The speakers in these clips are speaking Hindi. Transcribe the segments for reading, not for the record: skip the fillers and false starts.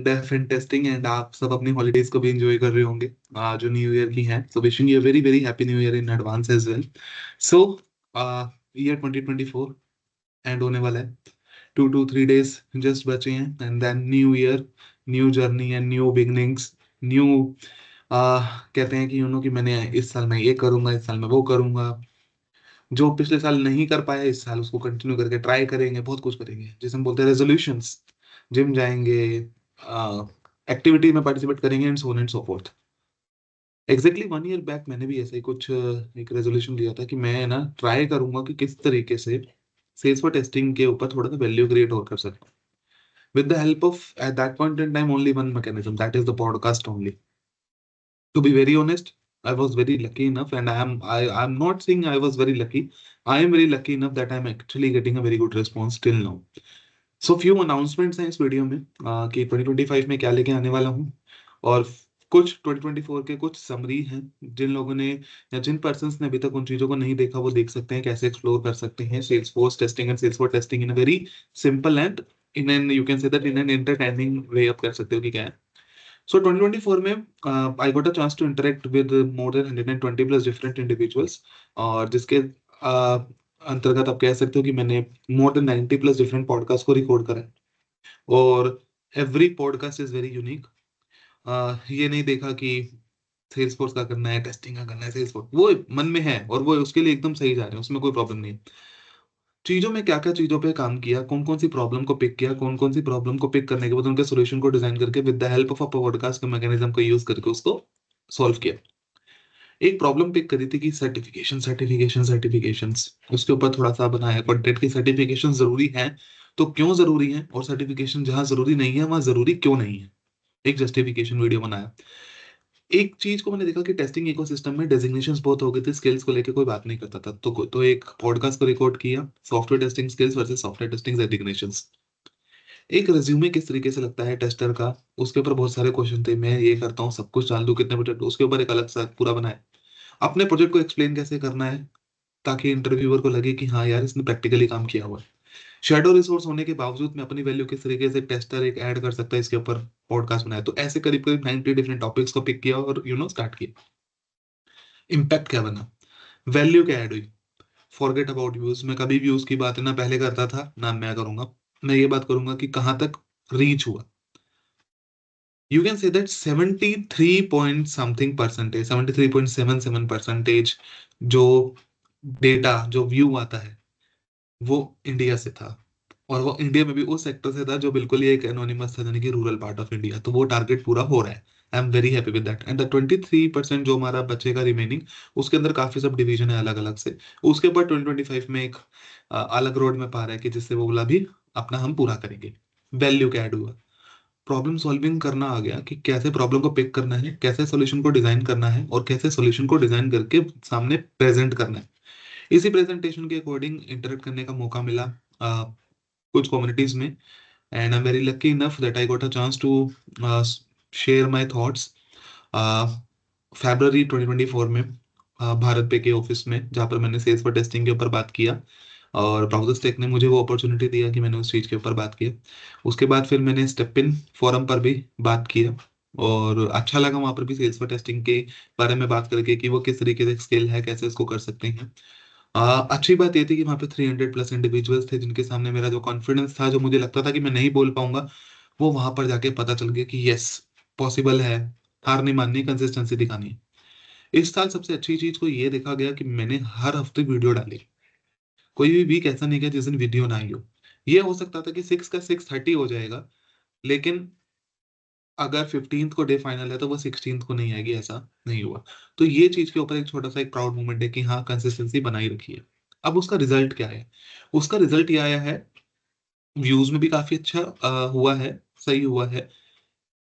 डेफ एंड टेस्टिंग, एंड आप सब अपनी हॉलीडेज को भी एंजॉय कर रहे होंगे जो न्यू ईयर की हैं। So wishing you very very happy new year in advance as well. So year 2024 end होने वाला है। 2 to 3 days जस्ट बचे हैं, and then new year, new journey and new beginnings, new कहते हैं कि कि मैंने इस साल मैं ये करूंगा, इस साल मैं वो करूंगा। जो पिछले साल नहीं कर पाया इस साल उसको कंटिन्यू करके ट्राई करेंगे, बहुत कुछ करेंगे, जिसे हम बोलते हैं रेजोल्यूशंस। जिम जाएंगे, एक्टिविटी में पार्टिसिपेट करेंगे, and so on and so fourth. Exactly 1 year back मैंने भी ऐसा ही कुछ एक रेजोल्यूशन लिया था कि मैं ना ट्राई करूंगा कि किस तरीके से सेल्स फॉर टेस्टिंग के ऊपर थोड़ा सा वैल्यू क्रिएट और कर सकता हूँ, with the help of at that point in time only one mechanism, that is the podcast only. To be very honest, I was very lucky enough, and I'm not saying I was very lucky. I am very lucky enough that I'm actually getting a very good response till now. So few announcements हैं इस वीडियो में कि 2025 में क्या लेके आने वाला हूँ, और कुछ 2024 के कुछ समरी हैं। जिन लोगों ने या जिन पर्सन्स ने अभी तक उन चीजों को नहीं देखा वो देख सकते हैं, कैसे एक्सप्लोर कर सकते हैं Salesforce testing and sales for testing in a very simple and in an you can say that in an entertaining way. आप कर सकते हो कि क्या है। सो 2024 में I got a chance to interact with more than 120 plus different individuals, और जिसके अंतर्गत आप कह सकते हो कि मैंने more than 90 plus different podcast को रिकॉर्ड करा है, और every podcast is very unique. ये नहीं देखा कि सेल्स फोर्स का करना है, टेस्टिंग का करना है, सेल्स फोर्स वो मन में है और वो उसके लिए एकदम सही जा रहे हैं, उसमें कोई प्रॉब्लम नहीं है। चीजों में क्या क्या चीजों पे काम किया, कौन कौन सी प्रॉब्लम को पिक किया, कौन कौन सी प्रॉब्लम को पिक करने के बाद उनके सॉल्यूशन को डिजाइन करके with the help of a podcast के मैकेनिज्म को यूज करके उसको सॉल्व किया। एक प्रॉब्लम पिक करी थी कि सर्टिफिकेशन सर्टिफिकेशन सर्टिफिकेशंस, उसके ऊपर थोड़ा सा बनाया कंटेंट की सर्टिफिकेशन जरूरी है तो क्यों जरूरी है, और सर्टिफिकेशन जहां जरूरी नहीं है वहां जरूरी क्यों नहीं है, एक जस्टिफिकेशन वीडियो बनाया। एक चीज को मैंने देखा कि टेस्टिंग इकोसिस्टम में डेजिग्नेशंस बहुत हो गए थे, स्किल्स को लेके कोई बात नहीं करता था, तो एक पॉडकास्ट को रिकॉर्ड किया, software testing skills versus software testing designations. एक रिज्यूमे किस तरीके से लगता है टेस्टर का, उसके ऊपर बहुत सारे क्वेश्चन थे, मैं ये करता हूँ, सब कुछ डाल दूं, कितने प्रोजेक्ट, उसके ऊपर एक अलग सा पूरा बनाया। अपने प्रोजेक्ट को एक्सप्लेन कैसे करना है ताकि इंटरव्यूअर को लगे कि हाँ यार इसने प्रैक्टिकली काम किया हुआ है। शेडो रिसोर्स होने के बावजूद मैं अपनी वैल्यू किस तरीके से टेस्टर एक ऐड कर सकता है इसके ऊपर पॉडकास्ट बनाया। तो ऐसे करीब करीब 90 डिफरेंट टॉपिक्स को पिक किया और स्टार्ट किया। इम्पैक्ट क्या बना, वैल्यू क्या ऐड हुई। फॉरगेट अबाउट व्यूज, मैं कभी व्यूज की बात ना पहले करता था ना मैं करूंगा। मैं ये बात करूंगा कि कहां तक रीच हुआ। You can say that 73 point something percentage, 73.77% जो डेटा जो व्यू आता है वो इंडिया से था, और वो इंडिया में भी उस सेक्टर से था जो बिल्कुल ही एक एनोनिमस था, यानी कि रूरल पार्ट ऑफ इंडिया। तो वो टारगेट पूरा हो रहा है। आई am very happy with that, and the 23% जो हमारा बचेगा रिमेनिंग, उसके अंदर काफी सब डिवीजन है अलग अलग से। उसके बाद 2025 में एक अलग रोड में पा रहा है कि जिससे वो वाला भी अपना हम पूरा करेंगे। वैल्यू का ऐड हुआ, प्रॉब्लम सॉल्विंग करना आ गया कि कैसे प्रॉब्लम को पिक करना है, कैसे सॉल्यूशन को डिजाइन करना है, और कैसे सॉल्यूशन को डिजाइन करके सामने प्रेजेंट करना है। इसी प्रेजेंटेशन के अकॉर्डिंग इंटरेक्ट करने का मौका मिला कुछ कम्युनिटीज में, and I am very lucky enough that I got a chance to share my thoughts फरवरी 2024 में भारत पे के ऑफिस में, जहाँ पर मैंने सेल्स फॉर टेस्टिंग के ऊपर बात किया, और ब्राउजर टेक ने मुझे वो अपॉर्चुनिटी दिया कि मैंने उस चीज के ऊपर बात किया। उसके बाद फिर मैंने स्टेप इन फोरम पर भी बात किया, और अच्छा लगा वहां पर भी सेल्स फॉर टेस्टिंग के बारे में बात करके कि वो किस तरीके से स्किल है, कैसे इसको कर सकते हैं। अच्छी बात ये थी कि वहां पे 300 प्लस इंडिविजुअल्स थे जिनके सामने मेरा जो कॉन्फिडेंस था, जो मुझे लगता था कि मैं नहीं बोल पाऊंगा, वो वहां पर जाके पता चल गया कि यस पॉसिबल है। हार नहीं माननी, कंसिस्टेंसी दिखानी है। इस साल सबसे अच्छी चीज को ये देखा गया कि मैंने हर हफ्ते वीडियो डाली। कोई भी वीक ऐसा नहीं गया जिस दिन वीडियो ना आई हो। ये हो सकता था कि 6 का 6:30 हो जाएगा, लेकिन अगर 15th को डे फाइनल है तो वो 16th को नहीं आएगी, ऐसा नहीं हुआ। तो ये चीज के ऊपर एक छोटा सा एक प्राउड मोमेंट है कि हाँ कंसिस्टेंसी बनाई रखी है। अब उसका रिजल्ट क्या है, उसका रिजल्ट ये आया है, व्यूज में भी काफी अच्छा हुआ है, सही हुआ है।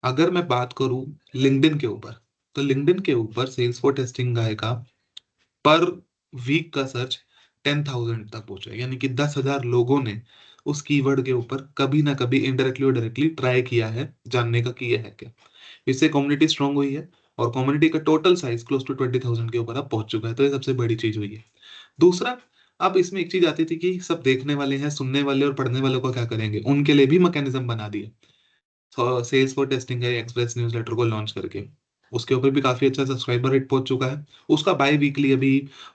अगर मैं बात करूं लिंक्डइन के ऊपर, तो लिंक्डइन के ऊपर सेल्स फॉर टेस्टिंग गाय का पर वीक का सर्च 10,000 तक पहुंचा, यानी कि 10,000 लोगों ने उस कीवर्ड के ऊपर कभी ना कभी इनडायरेक्टली और डायरेक्टली ट्राई किया है जानने का कि यह है क्या। इससे कम्युनिटी स्ट्रांग हुई है, और कम्युनिटी का टोटल साइज क्लोज टू 20,000 के ऊपर अब पहुंच चुका है। तो ये सबसे बड़ी चीज हुई है। दूसरा, अब इसमें एक चीज आती थी कि सब देखने वाले हैं, सुनने वाले और पढ़ने वालों को क्या करेंगे, उनके लिए भी मैकेनिज्म बना दिए। सेल्स फॉर टेस्टिंग है एक्सप्रेस न्यूज़लेटर को लॉन्च करके, उसके ऊपर भी काफी अच्छा सब्सक्राइबर रेट पहुंच चुका है। उसका बाय वीकली अभी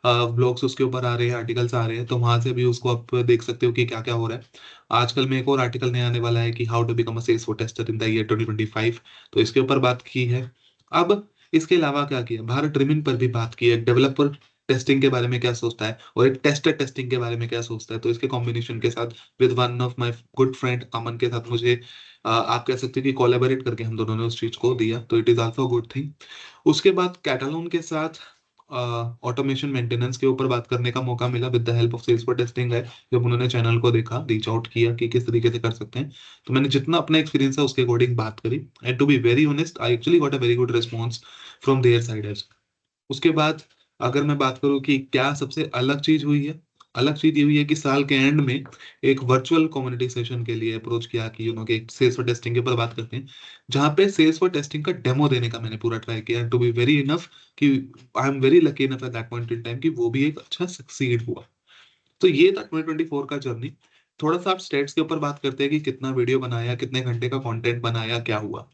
ब्लॉग्स उसके ऊपर आ रहे हैं, आर्टिकल्स आ रहे हैं, तो वहां से भी उसको आप देख सकते हो कि क्या क्या हो रहा है। आजकल में एक और आर्टिकल नया आने वाला है कि how to become a Salesforce tester in the year 2025, तो इसके ऊपर बात की है। अब इसके अलावा क्या किया, भारत ट्रिमिन पर भी बात की है, डेवलपर टेस्टिंग के बारे में क्या सोचता है और एक टेस्टर टेस्टिंग के बारे में क्या सोचता है, तो इसके कॉम्बिनेशन के साथ with one of my good friend Aman के साथ मुझे आप कह सकते हो कि कोलैबोरेट करके हम दोनों ने उस चीज को दिया, तो it is also good thing. उसके बाद कैटालॉन के साथ ऑटोमेशन मेंटेनेंस के ऊपर बात करने का मौका मिला with the help of sales for testing है। जब उन्होंने चैनल को देखा, रीच आउट किया कि किस तरीके से कर सकते हैं, तो मैंने जितना अपना एक्सपीरियंस है उसके अकॉर्डिंग बात करी, and to be very honest I actually got a very good response from their side. उसके बाद अगर मैं बात करूं कि क्या सबसे अलग चीज हुई है, अलग चीज ये हुई है कि साल के एंड में एक वर्चुअल कम्युनिटी सेशन के लिए अप्रोच किया कि कि एक सेल्स फॉर टेस्टिंग के ऊपर बात करते हैं, जहां पे सेल्स फॉर टेस्टिंग का डेमो देने का मैंने पूरा ट्राई किया, टू बी वेरी इनफ कि आई am very lucky enough at that point in time कि वो भी एक अच्छा सक्सीड हुआ। तो ये था 2024 का जर्नी। थोड़ा सा आप स्टेट्स के ऊपर बात करते हैं कि कितना वीडियो बनाया, कितने घंटे का कंटेंट बनाया, क्या हुआ।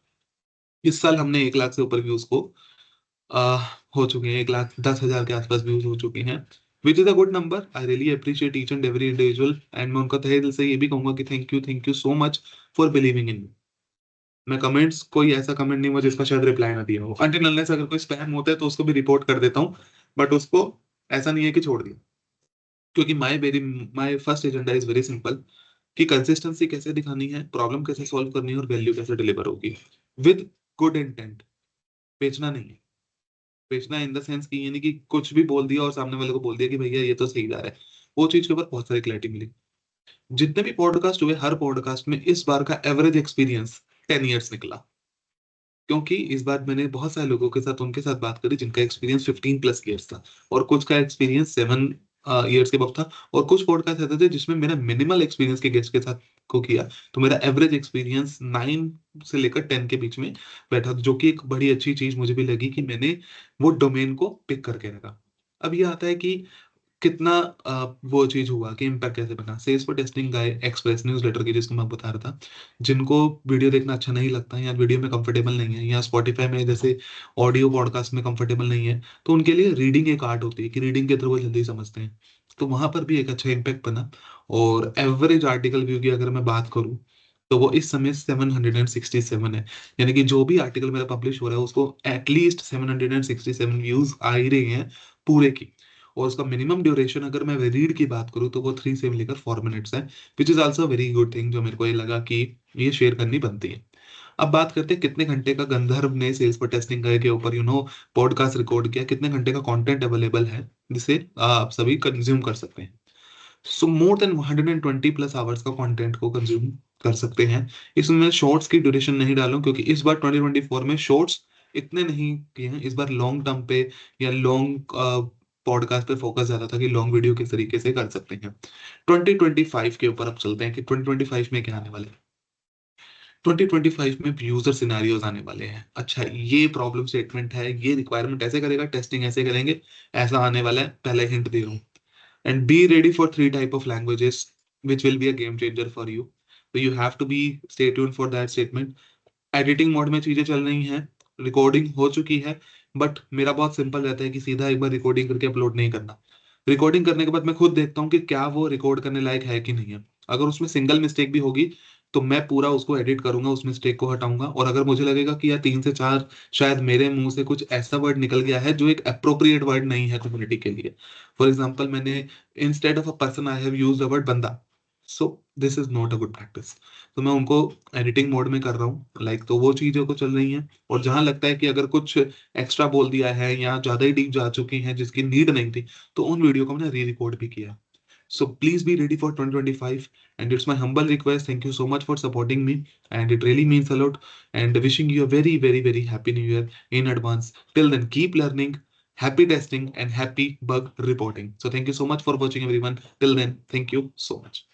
इस साल हमने 1 लाख से ऊपर व्यूज को आ, हो चुके हैं, 1,10,000 के आसपास व्यूज हो चुके हैं, which is a good number. I really appreciate each and every individual, and मैं उनका तहे दिल से ये भी कहूंगा कि thank you so much for believing in me. मैं कमेंट्स, कोई ऐसा कमेंट नहीं हुआ जिसका शायद रिप्लाई ना दिया हो, अनटिल अनलेस अगर कोई स्पैम होता है तो उसको भी रिपोर्ट कर देता हूँ, बट उसको ऐसा नहीं है कि छोड़ दिया, क्योंकि my first agenda is very simple कि कंसिस्टेंसी कैसे दिखानी है, प्रॉब्लम कैसे सॉल्व करनी है और वैल्यू कैसे डिलीवर होगी विद गुड इंटेंट। बेचना नहीं है, बेचना इन द सेंस कि ये नहीं कि कुछ भी बोल दिया और सामने वाले को बोल दिया कि भैया ये तो सही जा रहा है। वो चीज के ऊपर बहुत सारी क्लैरिटी मिली। जितने भी पॉडकास्ट हुए, हर पॉडकास्ट में इस बार का एवरेज एक्सपीरियंस 10 ईयर्स निकला, क्योंकि इस बार मैंने बहुत सारे लोगों के साथ उनके साथ बात करी जिनका एक्सपीरियंस 15+ ईयर्स था, और कुछ का एक्सपीरियंस 7 ईयर्स के बाद था, और कुछ पॉडकास्ट ऐसे थे जिसमें मैंने मिनिमल एक्सपीरियंस के गेस्ट के साथ को किया, तो मेरा एवरेज एक्सपीरियंस 9 से लेकर 10 के बीच में बैठा, जो कि एक बड़ी अच्छी चीज मुझे भी लगी कि मैंने वो डोमेन को पिक करके रखा। अब ये आता है कि कितना वो चीज हुआ कि इम्पैक्ट कैसे बना। सेल्स फॉर टेस्टिंग का एक्सप्रेस न्यूज़लेटर की जिसको मैं बता रहा था, जिनको वीडियो देखना अच्छा नहीं लगता या वीडियो में कंफर्टेबल नहीं है या स्पॉटिफाई में जैसे ऑडियो पॉडकास्ट में कंफर्टेबल नहीं है, तो उनके लिए रीडिंग एक आर्ट होती है कि रीडिंग के थ्रू वो जल्दी समझते हैं, तो वहां पर भी एक अच्छा इम्पैक्ट बना। और एवरेज आर्टिकल व्यू की अगर मैं बात करूं, तो वो इस समय 767 है, यानी कि जो भी आर्टिकल मेरा पब्लिश हो रहा है उसको एटलीस्ट 767 व्यूज आ ही रहे हैं पूरे की। और उसका मिनिमम ड्यूरेशन अगर मैं रीड की बात करूँ तो वो 3 से लेकर 4 मिनट्स है, which is also very good thing, जो मेरे को ये लगा कि ये शेयर करनी बनती है। अब बात करते हैं कितने घंटे का गंधर्व ने सेल्स फॉर टेस्टिंग के ऊपर पॉडकास्ट रिकॉर्ड किया, कितने घंटे का कंटेंट अवेलेबल है जिसे आप सभी कंज्यूम कर सकते हैं। सो मोर देन 120+ आवर्स का कंटेंट को कंज्यूम कर सकते हैं। इसमें मैं शॉर्ट्स की ड्यूरेशन नहीं डालूं, क्योंकि इस बार 2024 में शॉर्ट्स इतने नहीं किए हैं, इस बार लॉन्ग टर्म पे या लॉन्ग पॉडकास्ट पे फोकस ज्यादा था कि लॉन्ग वीडियो किस तरीके से कर सकते हैं। 2025 के ऊपर अब चलते हैं कि 2025 में क्या आने वाले हैं। 2025 में यूजर सिनेरियोज आने वाले हैं। अच्छा, ये प्रॉब्लम स्टेटमेंट है, ये रिक्वायरमेंट ऐसे करेगा, टेस्टिंग ऐसे करेंगे, ऐसा आने वाला है, पहले हिंट दे रहा हूँ। And be ready for 3 type of languages which will be a game changer for you, so you have to be stay tuned for that statement। Editing mode में चीजें चल रही हैं, रिकॉर्डिंग हो चुकी है, बट मेरा बहुत सिंपल रहता है कि सीधा एक बार रिकॉर्डिंग करके अपलोड नहीं करना। रिकॉर्डिंग करने के बाद मैं खुद देखता हूँ कि क्या वो रिकॉर्ड करने लायक है कि नहीं है। अगर उसमें सिंगल मिस्टेक भी होगी तो मैं पूरा उसको एडिट करूंगा, उस मिस्टेक को हटाऊंगा, और अगर मुझे लगेगा कि यार 3 से 4 शायद मेरे मुंह से कुछ ऐसा वर्ड निकल गया है जो एक अप्रोप्रिएट वर्ड नहीं है कम्युनिटी के लिए, फॉर एग्जाम्पल मैंने instead of a person I have used the word बंदा, so this is not a good practice, तो मैं उनको एडिटिंग मोड में कर रहा हूँ लाइक, तो वो चीजों को चल रही हैं। और जहां लगता है कि अगर कुछ एक्स्ट्रा बोल दिया है या ज्यादा ही डीप जा चुकी हैं जिसकी नीड नहीं थी, तो उन वीडियो को मैंने री रिकॉर्ड भी किया। So please be ready for 2025, and it's my humble request. Thank you so much for supporting me, and it really means a lot. And wishing you a very, very, very happy new year in advance. Till then, keep learning, happy testing, and happy bug reporting. So thank you so much for watching, everyone. Till then, thank you so much.